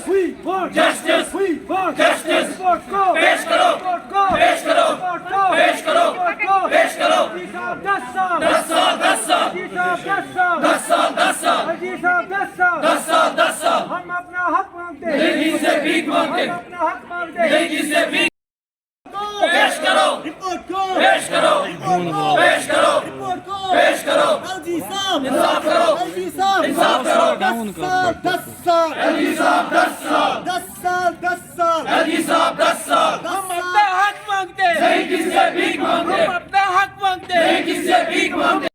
We want justice. We want Justice. Report को पेश करो। Report को पेश करो। Report को पेश करो। Report को पेश करो। हाजी साहब 10 साल 10 साल 10 साल हाजी साहब 10 साल 10 साल 10 साल हाजी साहब 10 साल 10 साल 10 साल हम अपना हक मांगते हैं नहीं किसी से भीख मांगते हम अपना हक मांगते हैं नहीं किसी से भीख पेश करो रिपोर्ट को पेश करो पेश करो रिपोर्ट को पेश करो हाजी साहब इंसाफ करो हाजी साहब इंसाफ करो 10 साल हाजी साहब 10 साल 10 साल 10 साल हाजी साहब 10 साल हम अपना हक मांगते हैं नहीं किसी से भीख मांगते हम अपना हक मांगते हैं नहीं किसी से भीख मांगते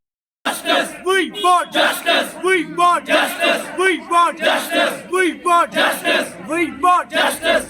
justice We want justice We want justice We want justice We want justice We want justice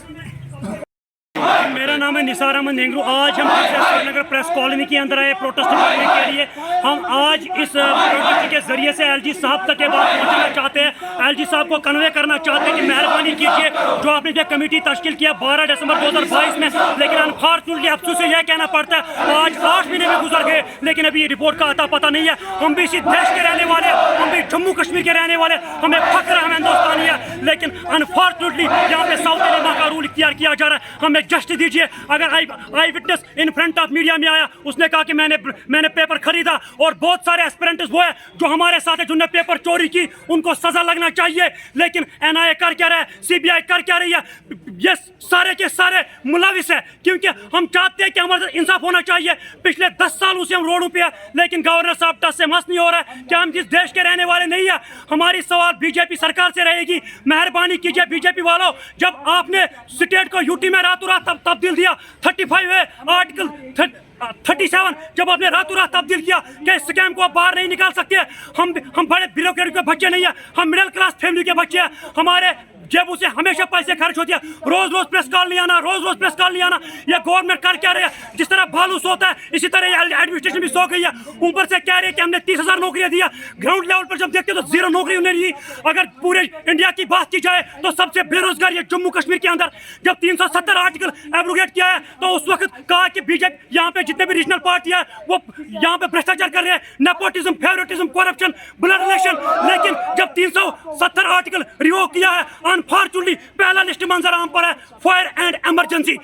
मेरा नाम है निसार अहमद नेंगरू। आज हम श्रीनगर प्रेस कॉलोनी के अंदर आए प्रोटेस्ट करने के लिए। हम आज इस प्रोटेस्ट के जरिए से एलजी साहब तक के बात पहुंचाना चाहते हैं। एलजी साहब को कन्वे करना चाहते हैं कि मेहरबानी कीजिए, जो आपने जो कमेटी तश्कील किया 12 दिसंबर 2022 में, लेकिन अनफॉर्चुनेटली अफसोस से यह कहना पड़ता है आज 8 महीने में गुजर गए, लेकिन अभी रिपोर्ट का अता पता नहीं है। हम भी इसी देश के रहने वाले, हम भी जम्मू कश्मीर के रहने वाले, हमें फख्र है, हम हिंदुस्तानी है, लेकिन अनफॉर्चुनेटली यहाँ पे साउथ अलीमा का रूल इख्तियार किया जा रहा है। हमें जस्ट दीजिए। अगर eyewitness in front of media में आया, उसने कहा कि मैंने पेपर खरीदा, और बहुत सारे एस्पिरेंट्स वो है जो हमारे साथ है जिन्होंने पेपर चोरी की, उनको सजा लगना चाहिए। लेकिन एनआईए कर क्या रहा है, सीबीआई कर क्या रही है? ये सारे के सारे मुलविस है, क्योंकि हम चाहते हैं कि हमारे साथ इंसाफ होना चाहिए। पिछले 10 सालों से हम रोडों पे है, लेकिन गवर्नर साहब टस से मस नहीं हो रहा है कि हम जिस देश के रहने वाले नहीं है। हमारी सवाल बीजेपी सरकार से रहेगी, मेहरबानी कीजिए बीजेपी वालों, जब आपने स्टेट को यूटी में रातों रात तब्दील दिया, 35 है आर्टिकल 37, जब आपने रातों रात तब्दील किया कि स्कैम को आप बाहर नहीं निकाल सकते। हम बड़े ब्यूरोक्रेट के बच्चे नहीं है, हम मिडिल क्लास फैमिली के बच्चे हैं। हमारे जेबों से हमेशा पैसे खर्च होती है, रोज रोज प्रेस कॉल नहीं आना, रोज रोज प्रेस कॉल नहीं आना। ये गवर्नमेंट कर क्या रही है? जिस तरह भालू सोता है, इसी तरह एडमिनिस्ट्रेशन भी सो गई है। ऊपर से कह रहे हैं कि हमने 30,000 नौकरियां दिया, ग्राउंड लेवल पर जब देखते तो 0 नौकरी उन्हें दी। अगर पूरे इंडिया की बात की जाए तो सबसे बेरोजगार ये जम्मू कश्मीर के अंदर। जब 370 आर्टिकल एब्रोगेट किया है तो उस वक्त कहा कि बीजेपी यहाँ पे जितने भी रीजनल पार्टी है वो यहाँ पे भ्रष्टाचार कर रहे हैं, nepotism, favouritism, corruption, blood relation. लेकिन जब 370 आर्टिकल रिवोक किया है, अनफॉर्चुनेटली पहला लिस्ट मंजर आम पर है फायर एंड इमरजेंसी।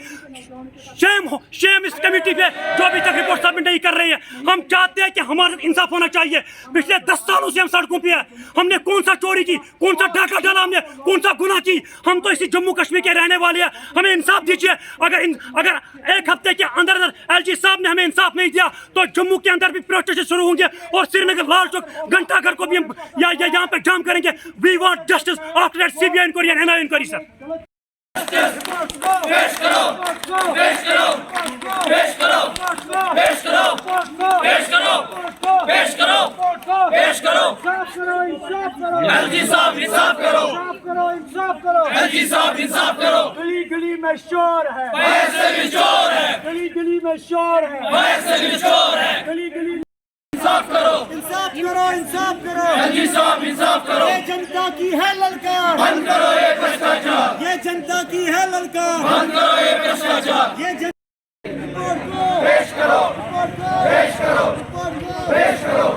शेम इस कमेटी पे जो अभी तक रिपोर्ट सबमिट नहीं कर रही है। हम चाहते हैं कि हमारे इंसाफ होना चाहिए। पिछले 10 सालों से हम सड़कों पे है, हमने कौन सा चोरी की, कौन सा डाका डाला, हमने कौन सा गुनाह की? हम तो इसी जम्मू कश्मीर के रहने वाले हैं, हमें इंसाफ दीजिए। अगर 1 हफ्ते के अंदर एलजी साहब ने हमें इंसाफ नहीं दिया तो जम्मू के अंदर भी प्रोटेस्ट शुरू होंगे, और श्रीनगर, लाल चौक, घंटाघर को भी हम यहाँ पे जाम करेंगे। We want justice after that CBI inquiry and NIA inquiry sir. पेश करो पेश करो पेश करो पेश करो पेश करो पेश करो पेश करो एलजी साहब इंसाफ करो इंसाफ करो एलजी साहब इंसाफ करो। गली गली में शोर है, बाहर से भी शोर है, गली गली में शोर है, बाहर से भी शोर है। गली गली इंसाफ करो इंसाफ करो इंसाफ करो। एलजी साहब इंसाफ करो। ये जनता की है ललकार, बंद करो ये भ्रष्टाचार, ये जनता की है ललकार, बंद करो ये भ्रष्टाचार। ये रिपोर्ट को पेश करो रिपोर्ट को पेश करो रिपोर्ट को पेश करो।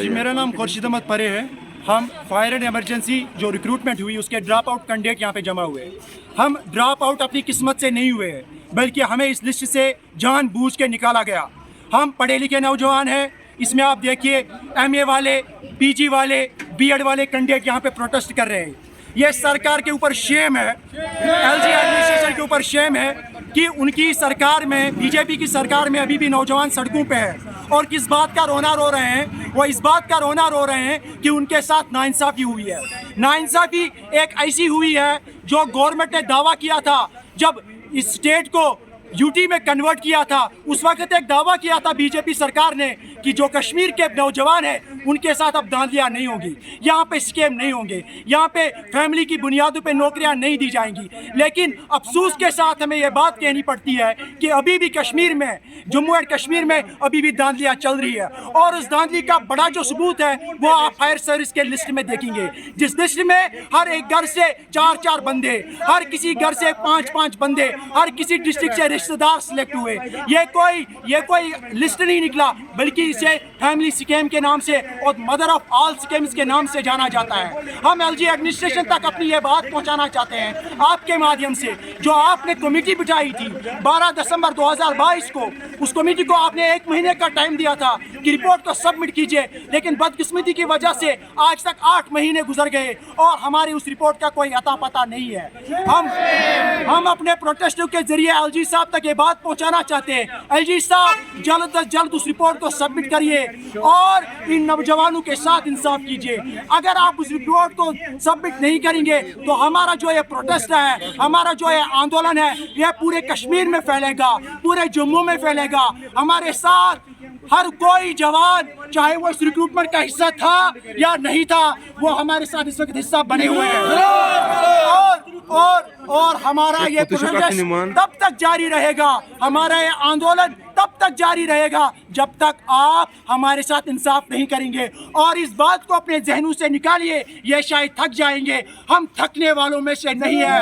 जी, मेरा नाम खुर्शीद अहमद परे है। हम फायर एंड इमरजेंसी जो रिक्रूटमेंट हुई उसके ड्रॉप आउट कैंडिडेट यहाँ पे जमा हुए हैं। हम ड्रॉप आउट अपनी किस्मत से नहीं हुए हैं, बल्कि हमें इस लिस्ट से जानबूझ के निकाला गया। हम पढ़े लिखे नौजवान हैं, इसमें आप देखिए एमए वाले, पीजी वाले, बीएड वाले कैंडिडेट यहाँ पे प्रोटेस्ट कर रहे हैं। ये सरकार के ऊपर शेम है, एलजी एडमिनिस्ट्रेशन के ऊपर शेम है कि उनकी सरकार में, बीजेपी की सरकार में अभी भी नौजवान सड़कों पे है। और किस बात का रोना रो रहे हैं? वो इस बात का रोना रो रहे हैं कि उनके साथ नाइंसाफ़ी हुई है। नाइंसाफ़ी एक ऐसी हुई है जो गवर्नमेंट ने दावा किया था जब इस स्टेट को यूटी में कन्वर्ट किया था, उस वक्त एक दावा किया था बीजेपी सरकार ने कि जो कश्मीर के नौजवान हैं उनके साथ अब धांधलियाँ नहीं होगी, यहाँ पे स्कैम नहीं होंगे, यहाँ पे फैमिली की बुनियादों पे नौकरियाँ नहीं दी जाएंगी। लेकिन अफसोस के साथ हमें ये बात कहनी पड़ती है कि अभी भी कश्मीर में, जम्मू एंड कश्मीर में अभी भी धांधलियाँ चल रही है। और उस धांधली का बड़ा जो सबूत है वो आप फायर सर्विस के लिस्ट में देखेंगे, जिस लिस्ट में हर एक घर से 4-4 बंदे, हर किसी घर से 5-5 बंदे, हर किसी डिस्ट्रिक्ट से रिश्तेदार सिलेक्ट हुए। ये कोई लिस्ट नहीं निकला, बल्कि इसे फैमिली स्कीम के नाम से और मदर ऑफ ऑल स्कीम्स के नाम से जाना जाता है। हम एलजी एडमिनिस्ट्रेशन तक अपनी ये बात पहुंचाना चाहते हैं आपके माध्यम से। जो आपने कमेटी बिठाई थी 12 दिसंबर 2022 को, उस कमेटी को आपने 1 महीने का टाइम दिया था कि रिपोर्ट को सबमिट कीजिए, लेकिन बदकिस्मती की वजह से आज तक 8 महीने गुजर गए और हमारी उस रिपोर्ट का कोई अता पता नहीं है। हम अपने प्रोटेस्ट के जरिए एलजी साहब तक ये बात पहुंचाना चाहते हैं, एलजी साहब जल्द से जल्द उस रिपोर्ट को सबमिट करिए और इन नौजवानों के साथ इंसाफ कीजिए। अगर आप उस रिपोर्ट को सबमिट नहीं करेंगे तो हमारा जो ये प्रोटेस्ट है, हमारा जो ये आंदोलन है, ये पूरे कश्मीर में फैलेगा, पूरे जम्मू में फैलेगा। हमारे साथ हर कोई जवान, चाहे वो इस रिक्रूटमेंट का हिस्सा था या नहीं था, वो हमारे साथ इस वक्त हिस्सा बने हुए हैं। और हमारा ये प्रोटेस्ट तब तक जारी रहेगा, हमारा ये आंदोलन तब तक जारी रहेगा जब तक आप हमारे साथ इंसाफ नहीं करेंगे। और इस बात को अपने जहनों से निकालिए, ये शायद थक जाएंगे, हम थकने वालों में से नहीं है।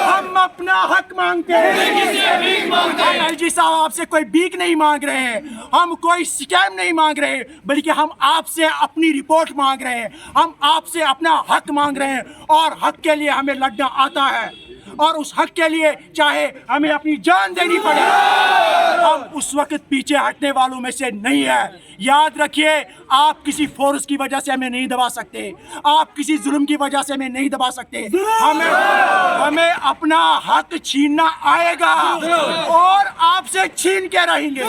हम अपना हक मांगते हैं। एलजी साहब आपसे कोई भीख नहीं मांग रहे हैं, हम कोई स्कैम नहीं मांग रहे, बल्कि हम आपसे अपनी रिपोर्ट मांग रहे हैं, हम आपसे अपना हक मांग रहे हैं। और हक के लिए हमें लड़ना आता है, और उस हक के लिए चाहे हमें अपनी जान देनी पड़े, हम उस वक्त पीछे हटने वालों में से नहीं है। याद रखिए, आप किसी फोर्स की वजह से हमें नहीं दबा सकते, आप किसी जुल्म की वजह से हमें नहीं दबा सकते। हमें अपना हक छीनना आएगा और आपसे छीन के रहेंगे।